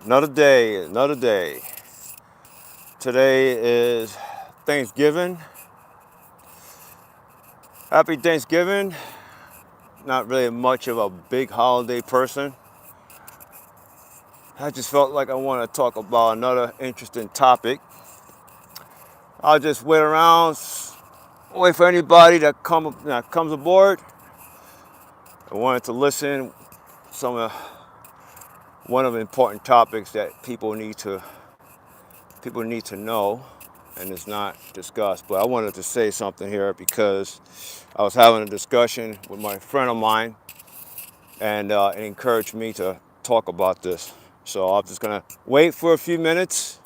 Another day, another day. Today is Thanksgiving. Happy Thanksgiving. Not really much of a big holiday person. I just felt like I want to talk about another interesting topic. I'll just wait around, wait for anybody that comes aboard. I wanted to listen some of one of the important topics that people need to know and is not discussed. But I wanted to say something here because I was having a discussion with my friend of mine, and it encouraged me to talk about this. So I'm just gonna wait for a few minutes,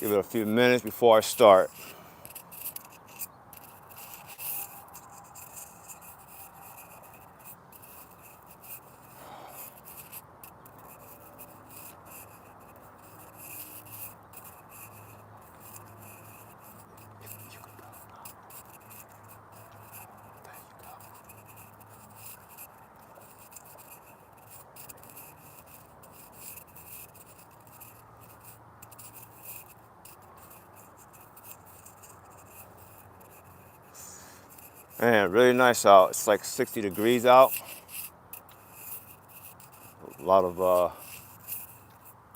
give it a few minutes before I start. Man, really nice out. It's like 60 degrees out. A lot of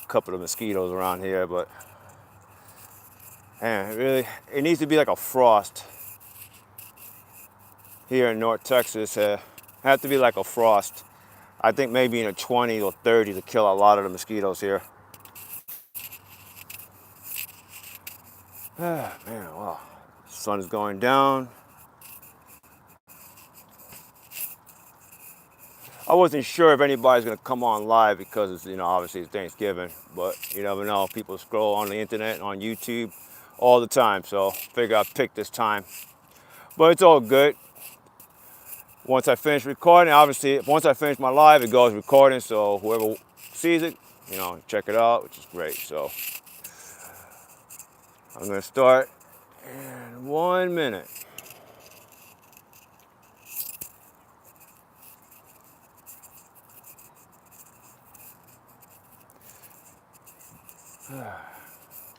couple of mosquitoes around here, but man, really, it needs to be like a frost here in North Texas. Have to be like a frost. I think maybe in the 20s or 30s to kill a lot of the mosquitoes here. Man, wow. Sun is going down. I wasn't sure if anybody's gonna come on live because it's, obviously it's Thanksgiving, but you never know. People scroll on the internet and on YouTube all the time, so figure I'd pick this time. But it's all good. Once I finish recording, obviously, once I finish my live, it goes recording, so whoever sees it, check it out, which is great. So I'm gonna start in 1 minute.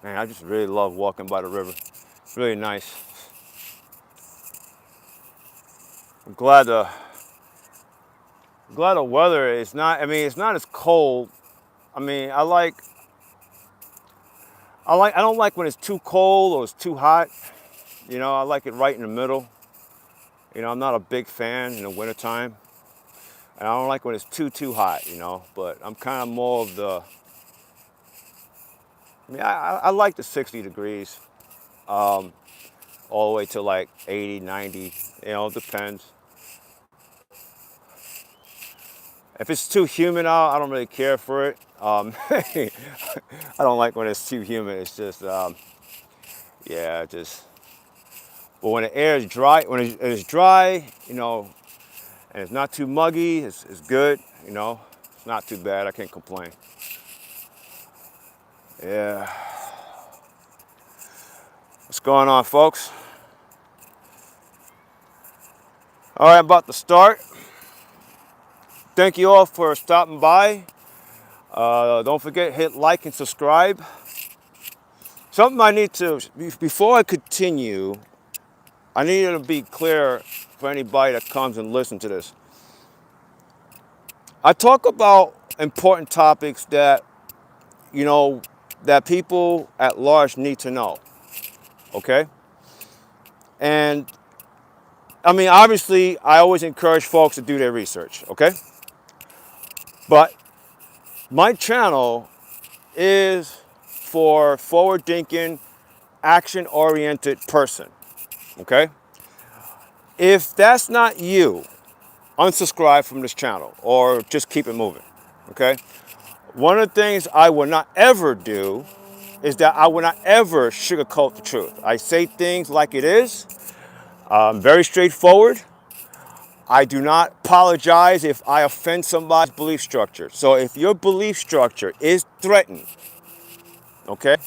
Man, I just really love walking by the river. It's really nice. I'm glad the weather is not. I mean, it's not as cold. I mean, I don't like when it's too cold or it's too hot. I like it right in the middle. I'm not a big fan in the wintertime. And I don't like when it's too hot, but I'm kind of more of I like the 60 degrees, all the way to like 80, 90, it depends. If it's too humid out, I don't really care for it. I don't like when it's too humid. It's just, just. But when the air is dry, when it's dry, and it's not too muggy, it's good, It's not too bad. I can't complain. Yeah. What's going on, folks? All right, I'm about to start. Thank you all for stopping by. Don't forget, hit like and subscribe. Something I need to, before I continue, I need to be clear for anybody that comes and listens to this. I talk about important topics that, that people at large need to know, okay? And, I mean, obviously, I always encourage folks to do their research, okay? But my channel is for forward-thinking, action-oriented person, okay? If that's not you, unsubscribe from this channel or just keep it moving, okay? One of the things I will not ever do is that I will not ever sugarcoat the truth. I say things like it is. I'm very straightforward. I do not apologize if I offend somebody's belief structure. So if your belief structure is threatened, okay,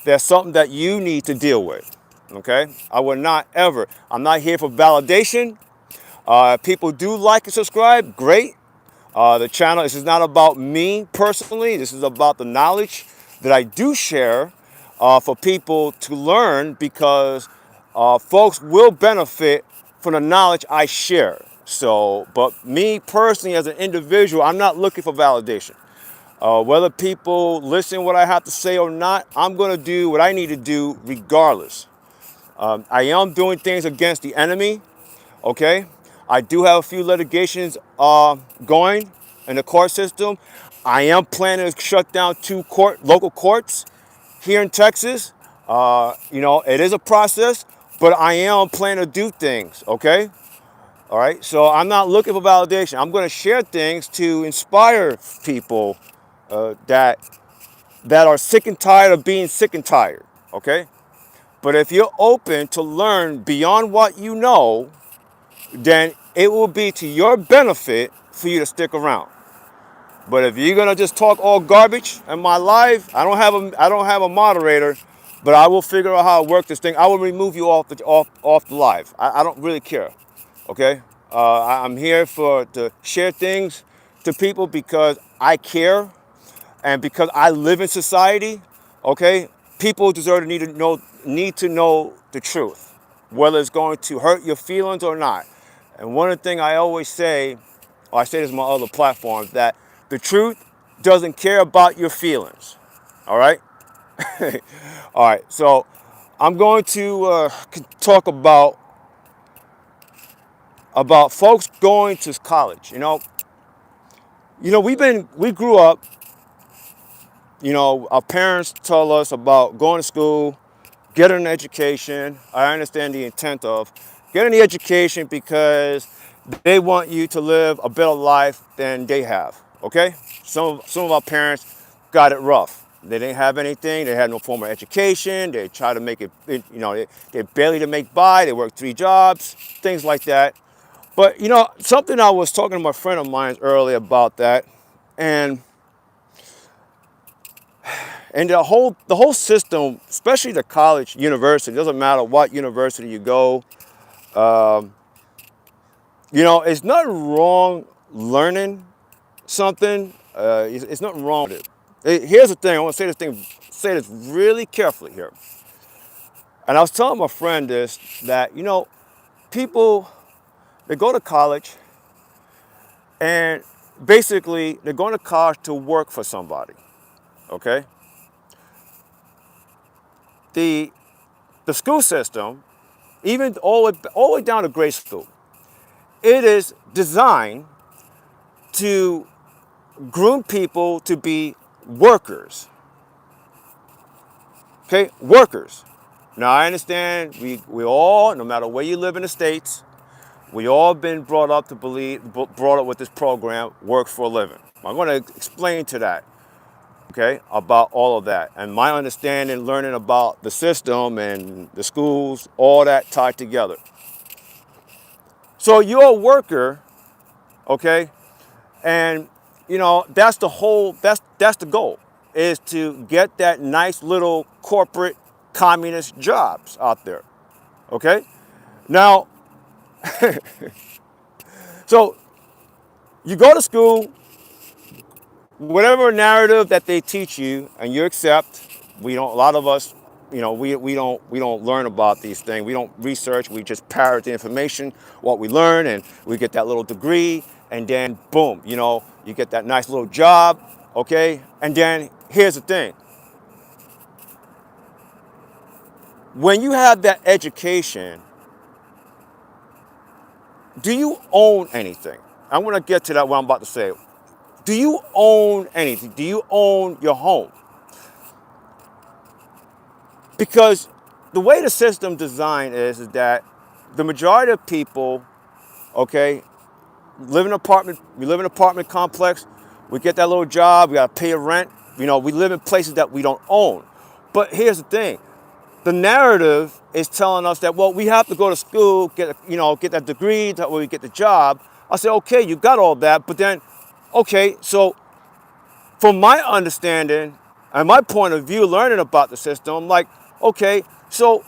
there's something that you need to deal with, okay? I will not ever. I'm not here for validation. People do like and subscribe, great. The channel, this is not about me personally. This is about the knowledge that I do share for people to learn, because folks will benefit from the knowledge I share. So, but me personally as an individual, I'm not looking for validation. Whether people listen what I have to say or not, I'm going to do what I need to do regardless. I am doing things against the enemy, okay? I do have a few litigations going in the court system. I am planning to shut down 2 local courts here in Texas. It is a process, but I am planning to do things, okay? All right, so I'm not looking for validation. I'm going to share things to inspire people that are sick and tired of being sick and tired, okay? But if you're open to learn beyond what you know, then it will be to your benefit for you to stick around. But if you're gonna just talk all garbage in my life, I don't have a moderator, but I will figure out how to work this thing. I will remove you off the live. I don't really care. Okay, I'm here to share things to people because I care and because I live in society. Okay, people deserve to need to know the truth, whether it's going to hurt your feelings or not. And one of the things I always say, or I say this on my other platforms, that the truth doesn't care about your feelings. All right. All right. So I'm going to talk about folks going to college. We grew up. Our parents tell us about going to school, getting an education. I understand the intent of getting the education because they want you to live a better life than they have. Okay? Some of our parents got it rough. They didn't have anything. They had no formal education. They tried to make it, they barely to make by. They worked 3 jobs, things like that. But, something I was talking to my friend of mine earlier about that, and the whole system, especially the college, university, doesn't matter what university you go. It's nothing wrong learning something. It's nothing wrong with it. Here's the thing. I want to say this really carefully here. And I was telling my friend this, that people, they go to college and basically they're going to college to work for somebody. Okay. The school system, even all the way down to grade school, it is designed to groom people to be workers. Okay, workers. Now I understand we all, no matter where you live in the States, we all been brought up with this program, work for a living. I'm going to explain to that, okay, about all of that. And my understanding, learning about the system and the schools, all that tied together. So you're a worker, okay, and that's the goal, is to get that nice little corporate communist jobs out there. Okay? Now, so you go to school, whatever narrative that they teach you and you accept. A lot of us, we don't learn about these things. We don't research, we just parrot the information, what we learn, and we get that little degree, and then boom, you get that nice little job, okay? And then here's the thing. When you have that education, do you own anything? I'm going to get to that, what I'm about to say. Do you own anything? Do you own your home? Because the way the system designed is that the majority of people, okay, we live in an apartment complex, we get that little job, we got to pay a rent, we live in places that we don't own. But here's the thing. The narrative is telling us that, well, we have to go to school, get that degree, that way we get the job. I say, okay, you got all that, but then, okay, so from my understanding and my point of view, learning about the system, I'm like, okay, so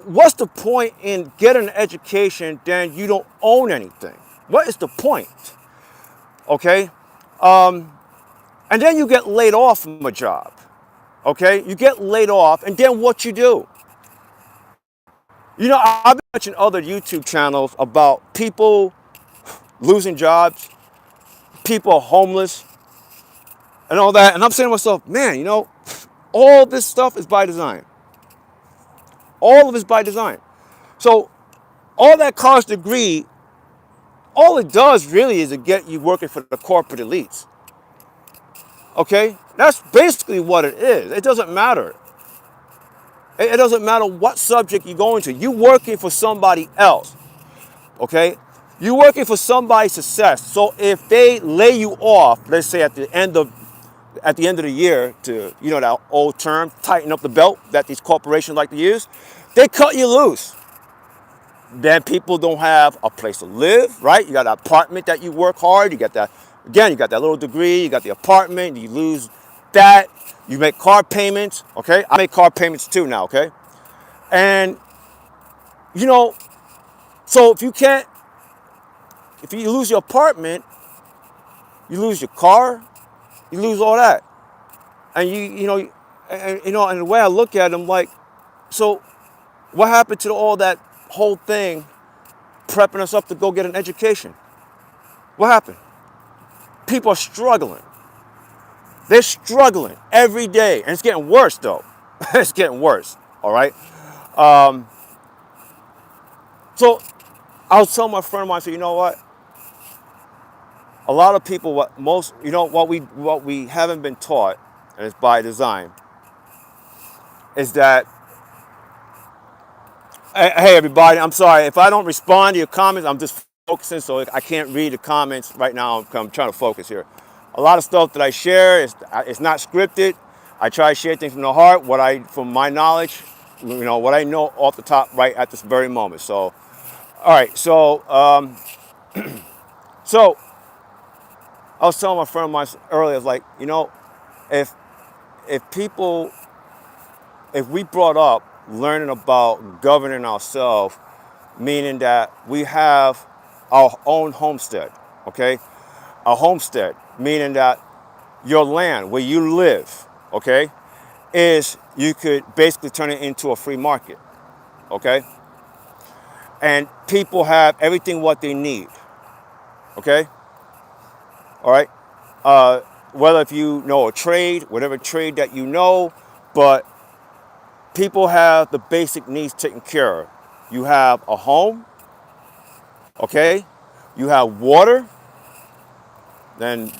what's the point in getting an education then you don't own anything? What is the point? okay? And then you get laid off from a job, okay? You get laid off, and then what you do? You know, I've been watching other YouTube channels about people losing jobs, people homeless, and all that. And I'm saying to myself, man, you know, all this stuff is by design. All of it's by design. So all that college degree, all it does really is to get you working for the corporate elites. Okay? That's basically what it is. It doesn't matter. It doesn't matter what subject you go into. You're working for somebody else. Okay? You're working for somebody's success. So if they lay you off, let's say at the end of the year, to, you know, that old term, tighten up the belt that these corporations like to use, they cut you loose. Then people don't have a place to live, right? You got an apartment that you work hard. You got that, again, you got that little degree. You got the apartment. You lose that. You make car payments, okay? I make car payments too now, okay? And, you know, so if you lose your apartment, you lose your car, you lose all that. And and the way I look at it, I'm like, so what happened to all that whole thing prepping us up to go get an education? What happened? People are struggling. They're struggling every day. And it's getting worse, though. It's getting worse, all right? So I was telling my friend of mine, I said, you know what? A lot of people, what we haven't been taught, and it's by design, is that, hey, everybody, I'm sorry. If I don't respond to your comments, I'm just focusing, so I can't read the comments right now. I'm trying to focus here. A lot of stuff that I share, it's not scripted. I try to share things from the heart, from my knowledge, what I know off the top right at this very moment. So, all right, so I was telling my friend of mine earlier, like, if people, if we brought up learning about governing ourselves, meaning that we have our own homestead, okay? A homestead, meaning that your land where you live, okay, is you could basically turn it into a free market, okay? And people have everything what they need, okay? All right? Whether if you know a trade, whatever trade that you know, but people have the basic needs taken care of. You have a home, okay? You have water, then,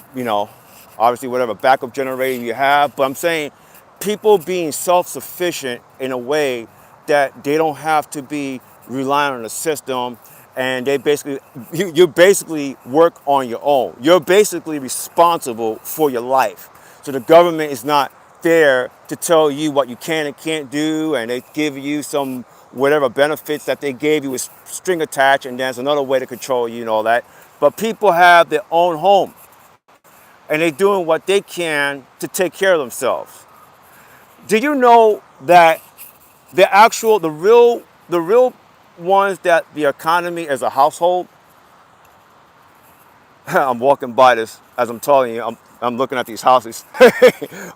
obviously whatever backup generator you have. But I'm saying people being self-sufficient in a way that they don't have to be relying on the system, and you basically work on your own. You're basically responsible for your life. So the government is not there to tell you what you can and can't do, and they give you some whatever benefits that they gave you with string attached, and there's another way to control you and all that. But people have their own home, and they're doing what they can to take care of themselves. Did you know that the real ones that the economy as a household? I'm walking by this as I'm telling you. I'm looking at these houses.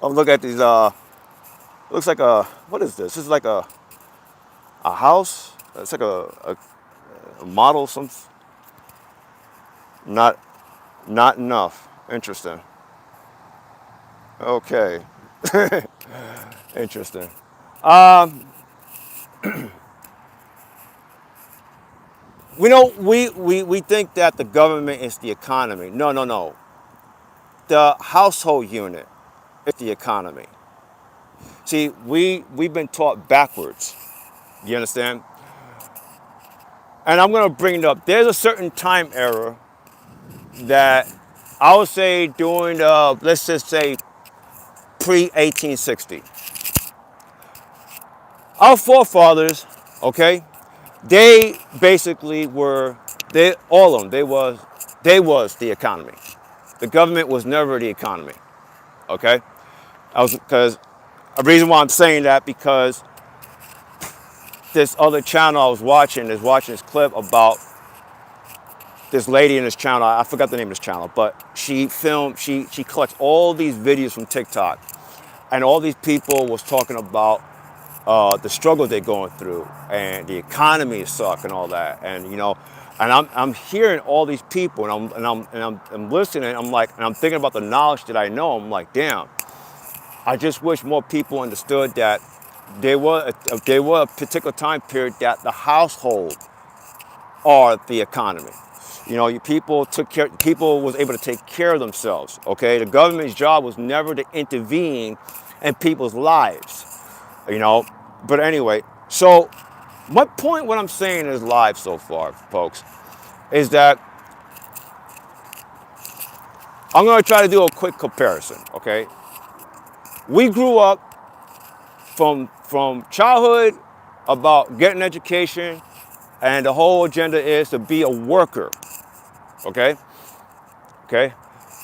I'm looking at these. Looks like what is this? This is like a house. It's like a model. Not enough. Interesting. Okay. Interesting. We think that the government is the economy. No, no, no. The household unit is the economy. See, we've been taught backwards. You understand? And I'm going to bring it up. There's a certain time era that I would say during let's just say pre-1860. Our forefathers, okay, they basically all of them, they was the economy. The government was never the economy, okay? Because a reason why I'm saying that, because this other channel I was watching is watching this clip about this lady in this channel, I forgot the name of this channel, but she collects all these videos from TikTok, and all these people was talking about the struggle they're going through, and the economy suck and all that, and and I'm hearing all these people, and I'm listening. I'm like, and I'm thinking about the knowledge that I know. I'm like, damn, I just wish more people understood that there were a particular time period that the household are the economy. People was able to take care of themselves. Okay, the government's job was never to intervene in people's lives. But anyway, so my point, what I'm saying is live so far, folks, is that I'm going to try to do a quick comparison. Okay, we grew up from childhood about getting education, and the whole agenda is to be a worker. Okay, okay,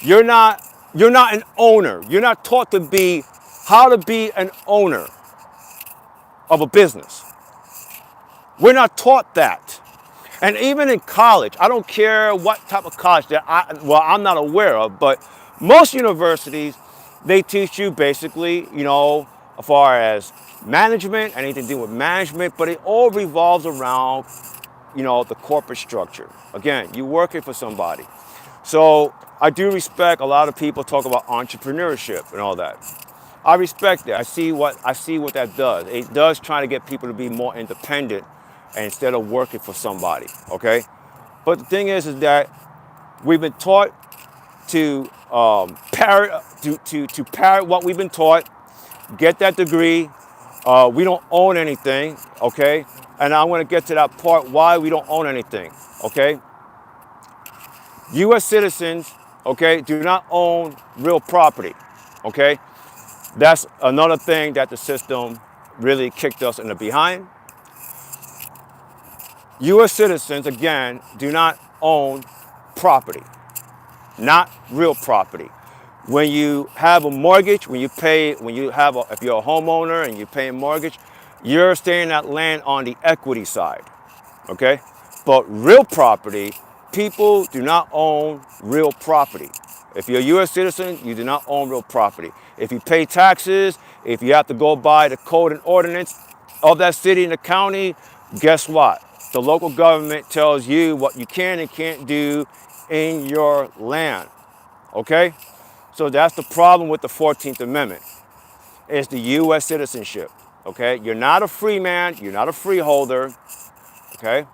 you're not an owner. You're not taught to be how to be an owner of a business. We're not taught that. And even in college, I don't care what type of college that I'm not aware of, but most universities, they teach you basically, as far as management, anything to do with management, but it all revolves around, the corporate structure. Again, you're working for somebody. So I do respect a lot of people talk about entrepreneurship and all that. I respect that. I see what that does. It does try to get people to be more independent instead of working for somebody. Okay, but the thing is that we've been taught to parrot to parrot what we've been taught. Get that degree. We don't own anything. Okay, and I want to get to that part why we don't own anything. Okay, U.S. citizens, okay, do not own real property. Okay. That's another thing that the system really kicked us in the behind. U.S. citizens, again, do not own property, not real property. When you have a mortgage, if you're a homeowner and you pay a mortgage, you're staying that land on the equity side, okay? But real property, people do not own real property. If you're a U.S. citizen, you do not own real property. If you pay taxes, if you have to go by the code and ordinance of that city and the county, guess what? The local government tells you what you can and can't do in your land, okay? So that's the problem with the 14th Amendment. It's the U.S. citizenship, okay? You're not a free man, you're not a freeholder, okay?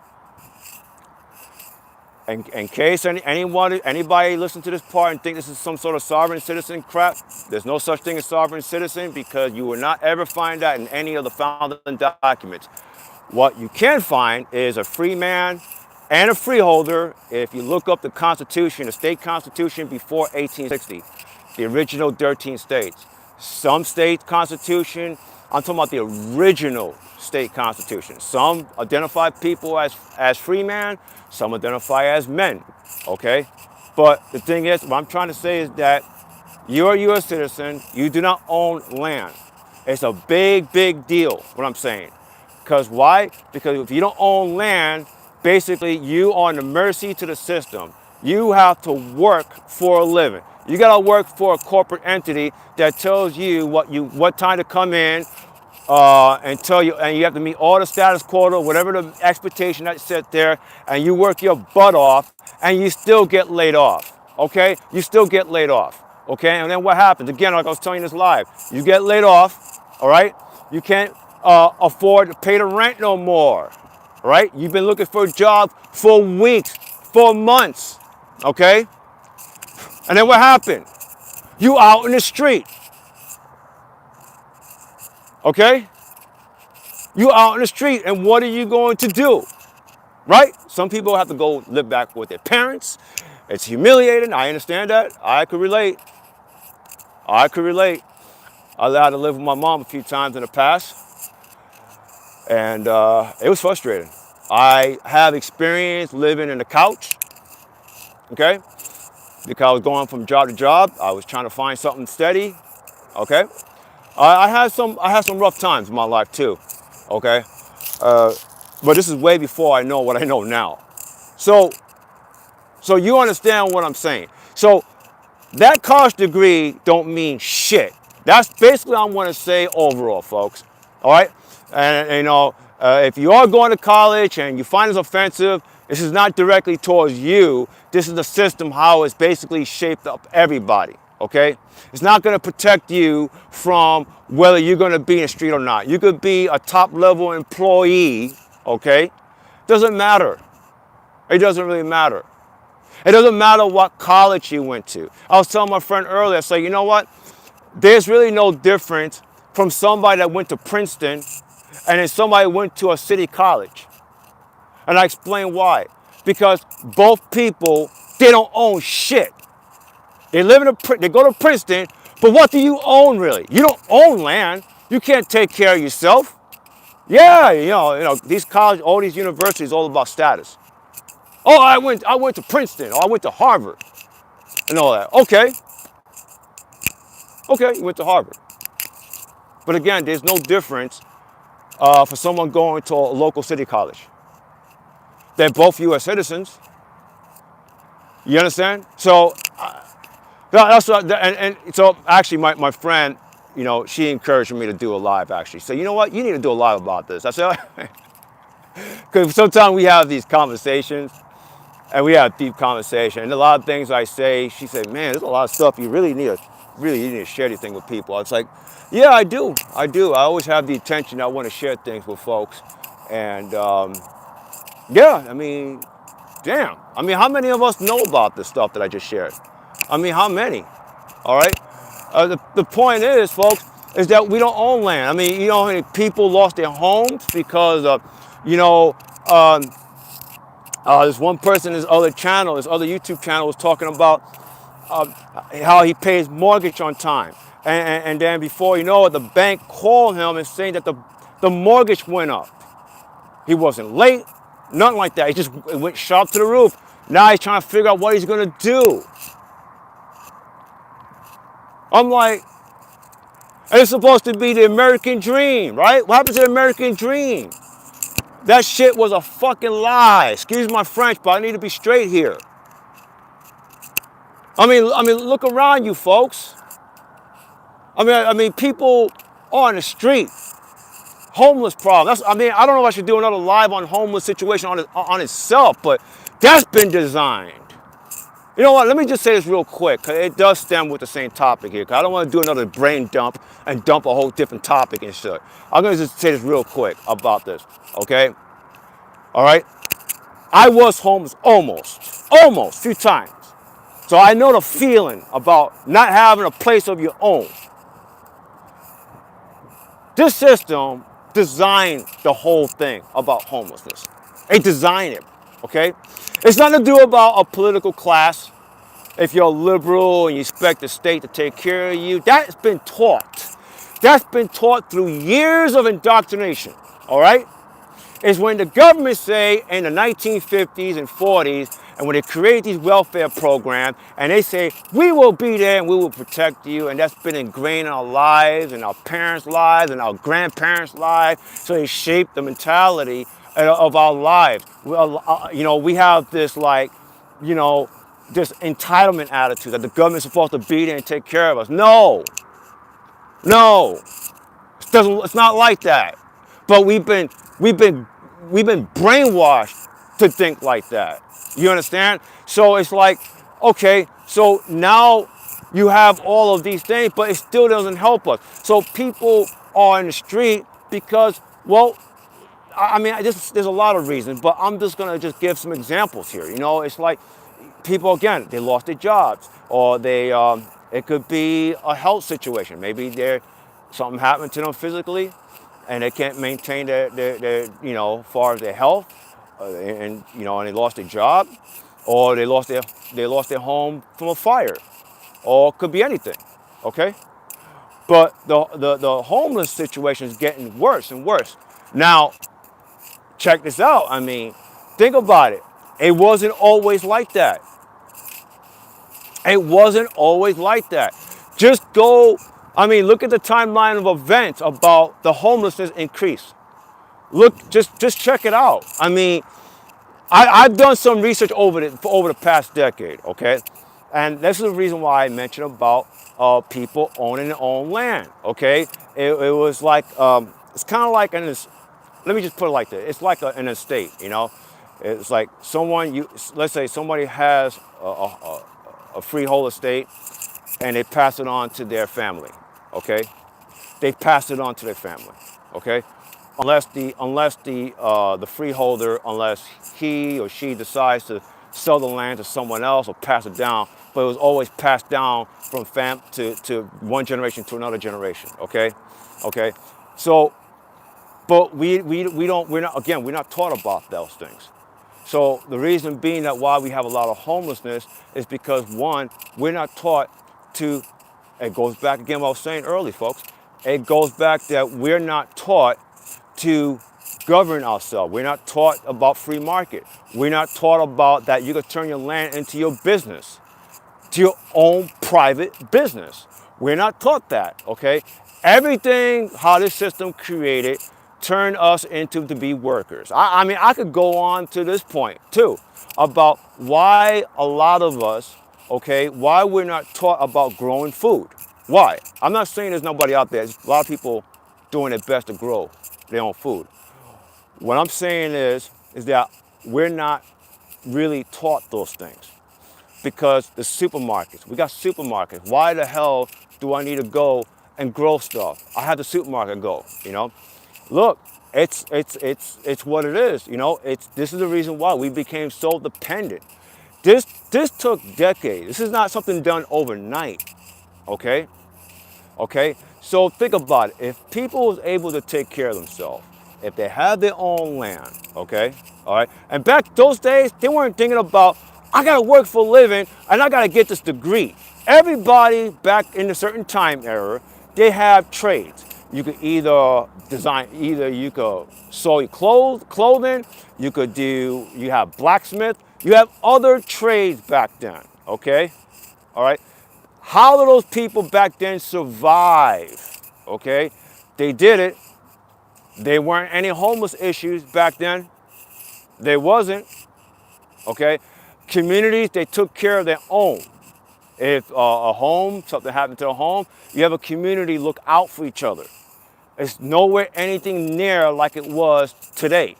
In case anybody listen to this part and think this is some sort of sovereign citizen crap, there's no such thing as sovereign citizen, because you will not ever find that in any of the founding documents. What you can find is a free man and a freeholder if you look up the Constitution, the state constitution before 1860, the original 13 states. Some state constitution, I'm talking about the original state constitution. Some identify people as free man, some identify as men, okay? But the thing is, what I'm trying to say is that you're a U.S. citizen, you do not own land. It's a big, big deal, what I'm saying. Because why? Because if you don't own land, basically you are on the mercy to the system. You have to work for a living. You gotta work for a corporate entity that tells you what time to come in, and tell you, and you have to meet all the status quota, whatever the expectation that's set there, and you work your butt off, and you still get laid off. Okay? You still get laid off. Okay? And then what happens? Again, like I was telling you this live, you get laid off. All right? You can't afford to pay the rent no more. Right? You've been looking for a job for weeks, for months. Okay? And then what happened? You out in the street. Okay? You out in the street, and what are you going to do? Right? Some people have to go live back with their parents. It's humiliating. I understand that. I could relate. I had to live with my mom a few times in the past, and it was frustrating. I have experience living in the couch, okay? Because I was going from job to job. I was trying to find something steady, okay? I had some rough times in my life too, okay? But this is way before I know what I know now. So So you understand what I'm saying. So that college degree don't mean shit. That's basically what I want to say overall, folks. All right? And you know, if you are going to college and you find this offensive, this is not directly towards you. This is the system, how it's basically shaped up everybody. Okay? It's not going to protect you from whether you're going to be in the street or not. You could be a top level employee. Okay? Doesn't matter. It doesn't really matter. It doesn't matter what college you went to. I was telling my friend earlier, I said, you know what? There's really no difference from somebody that went to Princeton and then somebody went to a city college. And I explained why. Because both people, they don't own shit. They they go to Princeton, but what do you own really? You don't own land. You can't take care of yourself. Yeah, these college, all these universities, all about status. Oh, I went to Princeton, or I went to Harvard, and all that. Okay, you went to Harvard. But again, there's no difference for someone going to a local city college. They're both U.S. citizens. You understand? So that's what, and so actually, my friend, she encouraged me to do a live. Actually, so you know what? You need to do a live about this. I said, because sometimes we have these conversations. And we had a deep conversation. And a lot of things I say, she said, man, there's a lot of stuff you really need to share anything with people. It's like, yeah, I do. I always have the intention. I want to share things with folks. And yeah, I mean, damn. I mean, how many of us know about this stuff that I just shared? I mean, how many? All right. The point is, folks, is that we don't own land. I mean, how many people lost their homes because of, this one person, his other YouTube channel was talking about how he pays mortgage on time. And then before you know it, the bank called him and saying that the mortgage went up. He wasn't late, nothing like that. It went sharp to the roof. Now he's trying to figure out what he's going to do. I'm like, it's supposed to be the American dream, right? What happened to the American dream? That shit was a fucking lie. Excuse my French, but I need to be straight here. I mean, look around you, folks. I mean, people on the street, homeless problem. I don't know if I should do another live on homeless situation on itself, but that's been designed. You know what? Let me just say this real quick, because it does stem with the same topic here. Because I don't want to do another brain dump and dump a whole different topic and shit. I'm going to just say this real quick about this, okay? All right? I was homeless almost, a few times. So I know the feeling about not having a place of your own. This system designed the whole thing about homelessness. They designed it, okay? It's nothing to do about a political class. If you're a liberal and you expect the state to take care of you, that's been taught. That's been taught through years of indoctrination, all right? It's when the government say in the 1950s and 40s, and when they create these welfare programs, and they say, we will be there and we will protect you, and that's been ingrained in our lives, and our parents' lives, and our grandparents' lives, so they shape the mentality of our lives. We have this this entitlement attitude that the government's supposed to be there and take care of us. No, it's not like that. But we've been brainwashed to think like that. You understand? So it's like, okay, so now you have all of these things, but it still doesn't help us. So people are in the street because, well, I mean, there's a lot of reasons, but I'm just gonna just give some examples here. It's like people, again, they lost their jobs, or it could be a health situation. Maybe something happened to them physically, and they can't maintain their as far as their health, and they lost their job, or they lost their home from a fire, or it could be anything, okay? But the homeless situation is getting worse and worse. Now, check this out. I mean, think about it. It wasn't always like that. It wasn't always like that. Look at the timeline of events about the homelessness increase. Look, just check it out. I mean, I've done some research over the past decade, okay? And this is the reason why I mentioned about people owning their own land, okay? It was like, it's kind of like let me just put it like this. It's like an estate, you know? It's like let's say somebody has a freehold estate and they pass it on to their family, okay? They pass it on to their family, okay? Unless the freeholder, unless he or she decides to sell the land to someone else or pass it down, but it was always passed down from to one generation to another generation, okay? Okay? So, but we're not taught about those things. So the reason being that why we have a lot of homelessness is because one, we're not taught to, it goes back again what I was saying earlier, folks. It goes back that we're not taught to govern ourselves. We're not taught about free market. We're not taught about that you can turn your land into your business, to your own private business. We're not taught that, okay? Everything, how this system created, turned us into to be workers. I mean, I could go on to this point too, about why a lot of us, okay, why we're not taught about growing food. Why? I'm not saying there's nobody out there. There's a lot of people doing their best to grow their own food. What I'm saying is that we're not really taught those things because the supermarkets, we got supermarkets. Why the hell do I need to go and grow stuff? I have the supermarket go, you know? Look, it's what it is, you know? This is the reason why we became so dependent. This took decades. This is not something done overnight, okay? Okay? So think about it. If people was able to take care of themselves, if they had their own land, okay? All right? And back those days, they weren't thinking about, I gotta work for a living and I gotta get this degree. Everybody back in a certain time era, they have trades. You could either you could sew your clothing, you have blacksmith, you have other trades back then, okay? All right? How do those people back then survive? Okay, they did it. There weren't any homeless issues back then. There wasn't. Okay, communities, they took care of their own. If something happened to a home, you have a community look out for each other. It's nowhere anything near like it was today.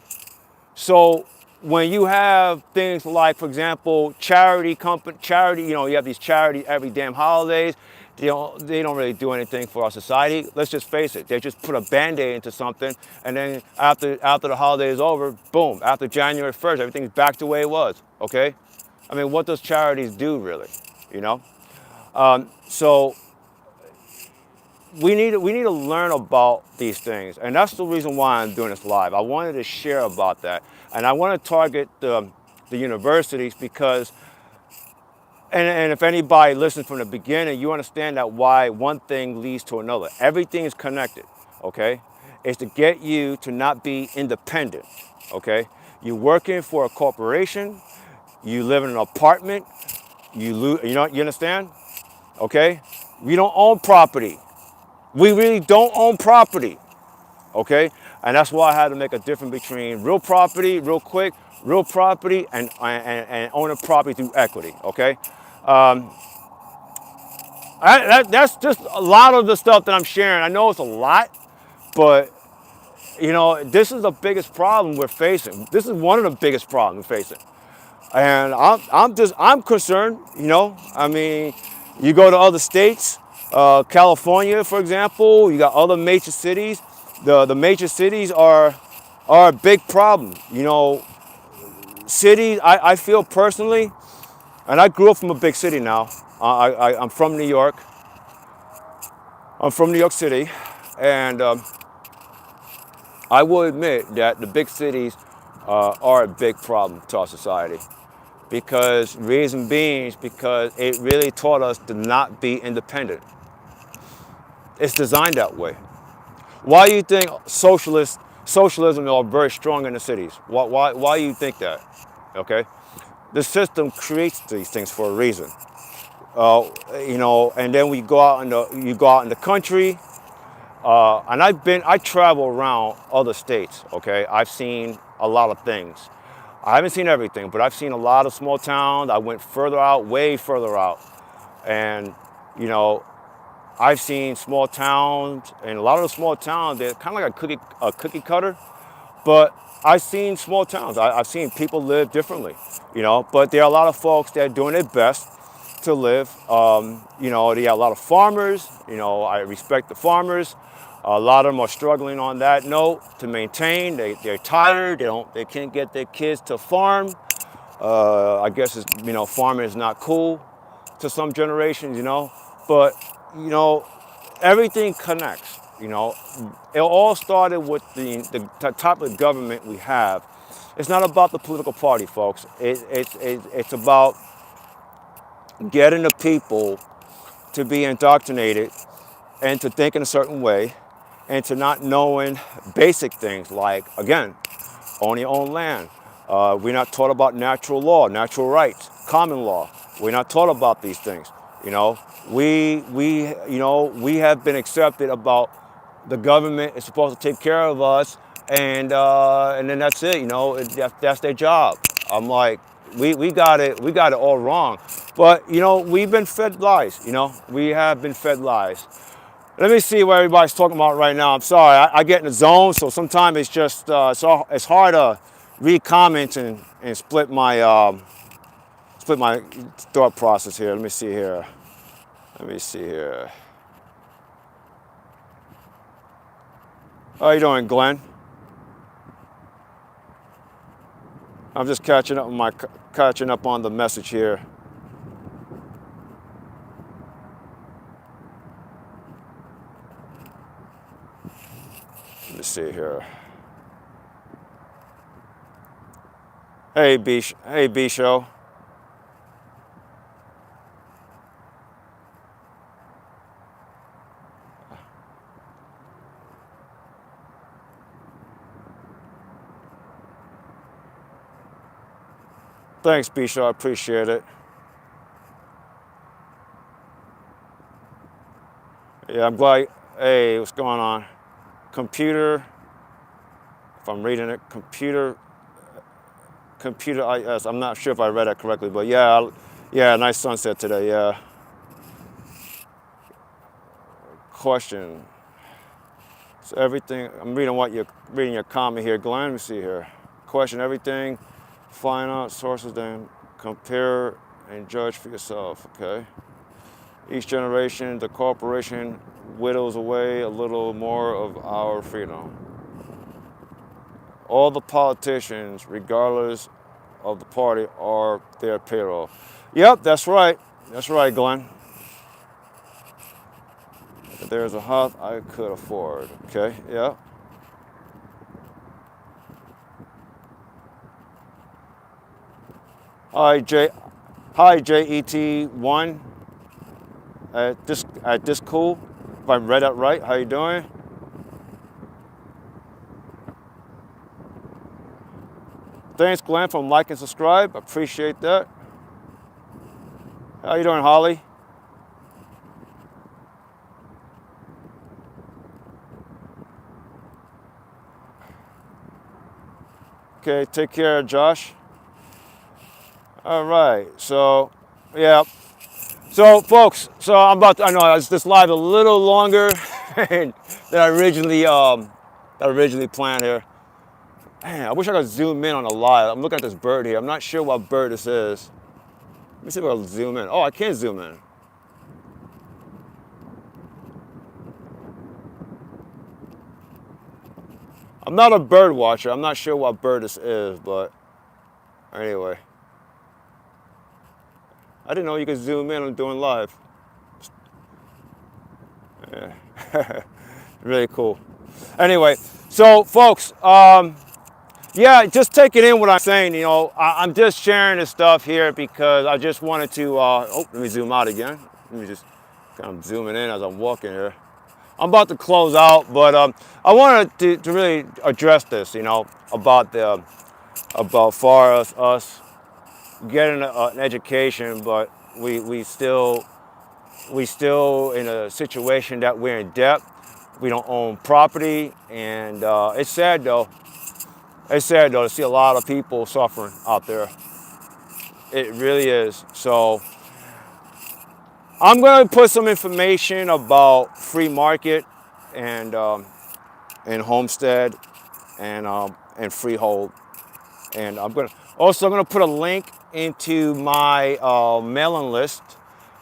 So when you have things like, for example, charity, you know, you have these charities every damn holidays. They don't really do anything for our society. Let's just face it. They just put a Band-Aid into something, and then after the holiday is over, boom, after January 1st, everything's back the way it was, okay? I mean, what does charities do, really, you know? So we need to learn about these things, and that's the reason why I'm doing this live. I wanted to share about that, and I want to target the universities because, and if anybody listens from the beginning, you understand that why one thing leads to another. Everything is connected, okay? It's to get you to not be independent, okay? You're working for a corporation, you live in an apartment, you understand? Okay? We don't own property. We really don't own property, okay? And that's why I had to make a difference between real property, real quick, real property, and owning property through equity, okay? That's just a lot of the stuff that I'm sharing. I know it's a lot, but you know, this is the biggest problem we're facing. This is one of the biggest problems we're facing. And I'm concerned, you know. I mean, you go to other states, California, for example, you got other major cities. The major cities are a big problem. You know, cities, I feel personally, and I grew up from a big city now. I'm from New York. I'm from New York City, and I will admit that the big cities are a big problem to our society. Because reason being is because it really taught us to not be independent. It's designed that way. Why do you think socialism are very strong in the cities? Why do you think that? Okay, the system creates these things for a reason. You know, and then you go out in the country, and I travel around other states. Okay, I've seen a lot of things. I haven't seen everything, but I've seen a lot of small towns. I went further out, way further out. And, you know, I've seen small towns, and a lot of the small towns, they're kind of like a cookie cutter. But I've seen small towns. I've seen people live differently, you know. But there are a lot of folks that are doing their best to live. You know, they got a lot of farmers. You know, I respect the farmers. A lot of them are struggling on that note to maintain. They're tired. They can't get their kids to farm. I guess it's, you know, farming is not cool to some generations, you know. But you know, everything connects. You know, it all started with the type of government we have. It's not about the political party, folks. It's about getting the people to be indoctrinated and to think in a certain way and to not knowing basic things like, again, own your own land. We're not taught about natural law, natural rights, common law. We're not taught about these things. You know, we have been accepted about the government is supposed to take care of us, and then that's it. You know, that's their job. I'm like, we got it all wrong. But you know, we've been fed lies. You know, we have been fed lies. Let me see what everybody's talking about right now. I'm sorry, I get in the zone, so sometimes it's just it's hard to read comments and split my thought process here. Let me see here. Let me see here. How you doing, Glenn? I'm just catching up on the message here. Let me see here. Hey B Show. Thanks, B Show. I appreciate it. Yeah, I'm glad. Hey, what's going on? Computer. If I'm reading it, computer. IS. I'm not sure if I read that correctly, but yeah, nice sunset today. Yeah. Question. So everything. I'm reading your comment here, Glenn. Let me see here. Question everything. Find out sources, then compare and judge for yourself. Okay. Each generation, the corporation whittles away a little more of our freedom. All the politicians, regardless of the party, are their payroll. Yep, that's right. That's right, Glenn. If there's a house I could afford. Okay, yeah. Hi, JET1 at this cool. If I read that right, how you doing? Thanks, Glenn, for like and subscribe. Appreciate that. How you doing, Holly? Okay, take care, Josh. All right, so yeah. So, folks, I know this live a little longer than I originally planned here. Man, I wish I could zoom in on the live. I'm looking at this bird here. I'm not sure what bird this is. Let me see if I can zoom in. Oh, I can't zoom in. I'm not a bird watcher. I'm not sure what bird this is, but anyway. I didn't know you could zoom in on doing live. Yeah. Really cool. Anyway, so folks, yeah, just taking in what I'm saying. You know, I'm just sharing this stuff here because I just wanted to. Let me zoom out again. Let me just kind of zooming in as I'm walking here. I'm about to close out, but I wanted to really address this. You know, about far as us getting an education, but we still in a situation that we're in debt. We don't own property, and it's sad though. It's sad though to see a lot of people suffering out there. It really is. So I'm going to put some information about free market and and homestead and freehold. And I'm gonna put a link into my mailing list.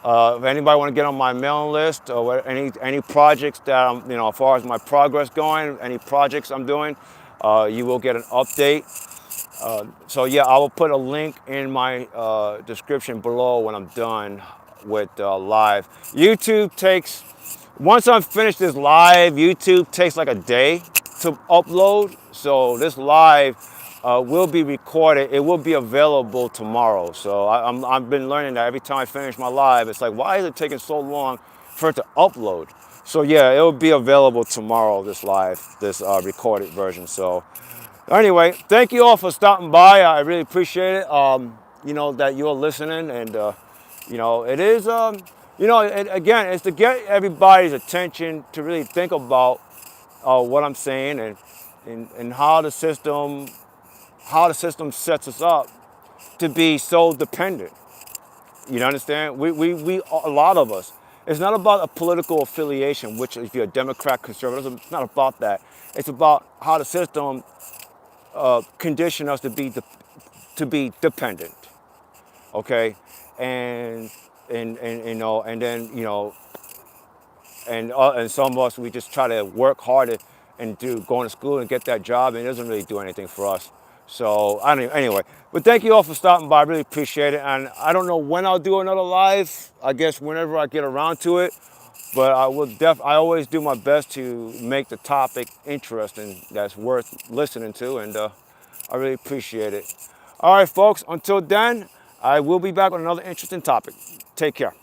If anybody want to get on my mailing list or any projects that I'm, as far as my progress going, any projects I'm doing, you will get an update. So yeah, I will put a link in my description below when I'm done with live. YouTube takes, once I'm finished this live, YouTube takes like a day to upload. So this live will be recorded. It will be available tomorrow. So I've been learning that every time I finish my live, it's like, why is it taking so long for it to upload? So yeah, it will be available tomorrow, this live, this recorded version. So anyway, thank you all for stopping by. I really appreciate it. That you're listening, and it is, again, it's to get everybody's attention to really think about what I'm saying and how the system sets us up to be so dependent. You understand? We a lot of us. It's not about a political affiliation, which if you're a Democrat, conservative, it's not about that. It's about how the system condition us to be dependent, okay, and then and some of us, we just try to work harder and going to school and get that job, and it doesn't really do anything for us. So anyway, but thank you all for stopping by. I really appreciate it, and I don't know when I'll do another live. I guess whenever I get around to it. But I always do my best to make the topic interesting, that's worth listening to, and I really appreciate it. All right, folks, until then, I will be back with another interesting topic. Take care.